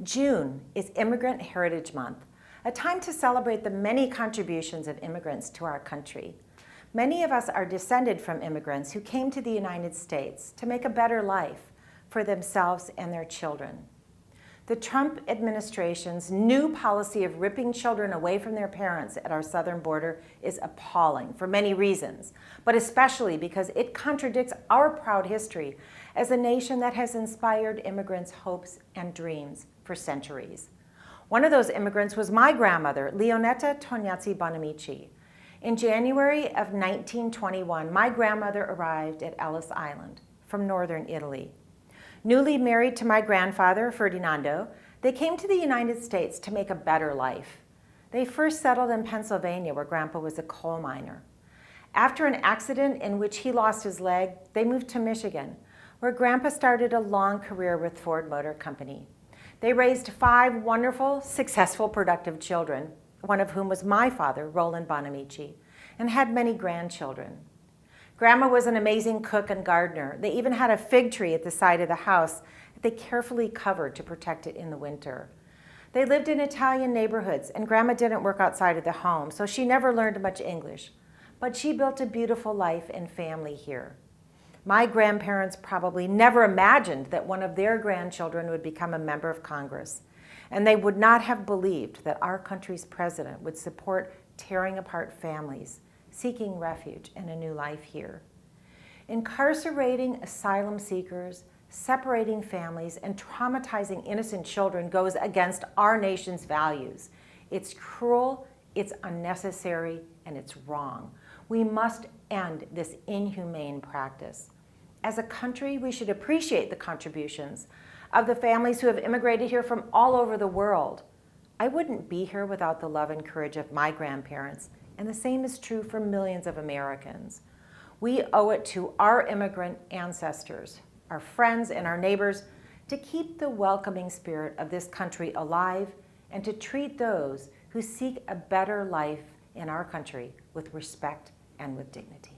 June is Immigrant Heritage Month, a time to celebrate the many contributions of immigrants to our country. Many of us are descended from immigrants who came to the United States to make a better life for themselves and their children. The Trump administration's new policy of ripping children away from their parents at our southern border is appalling for many reasons, but especially because it contradicts our proud history as a nation that has inspired immigrants' hopes and dreams for centuries. One of those immigrants was my grandmother, Leonetta Tognazzi Bonamici. In January of 1921, my grandmother arrived at Ellis Island from northern Italy. Newly married to my grandfather, Ferdinando, they came to the United States to make a better life. They first settled in Pennsylvania, where Grandpa was a coal miner. After an accident in which he lost his leg, they moved to Michigan, where Grandpa started a long career with Ford Motor Company. They raised 5 wonderful, successful, productive children, one of whom was my father, Roland Bonamici, and had many grandchildren. Grandma was an amazing cook and gardener. They even had a fig tree at the side of the house that they carefully covered to protect it in the winter. They lived in Italian neighborhoods, and Grandma didn't work outside of the home, so she never learned much English. But she built a beautiful life and family here. My grandparents probably never imagined that one of their grandchildren would become a member of Congress, and they would not have believed that our country's president would support tearing apart families, seeking refuge and a new life here. Incarcerating asylum seekers, separating families, and traumatizing innocent children goes against our nation's values. It's cruel, it's unnecessary, and it's wrong. We must end this inhumane practice. As a country, we should appreciate the contributions of the families who have immigrated here from all over the world. I wouldn't be here without the love and courage of my grandparents, and the same is true for millions of Americans. We owe it to our immigrant ancestors, our friends, and our neighbors to keep the welcoming spirit of this country alive and to treat those who seek a better life in our country with respect and with dignity.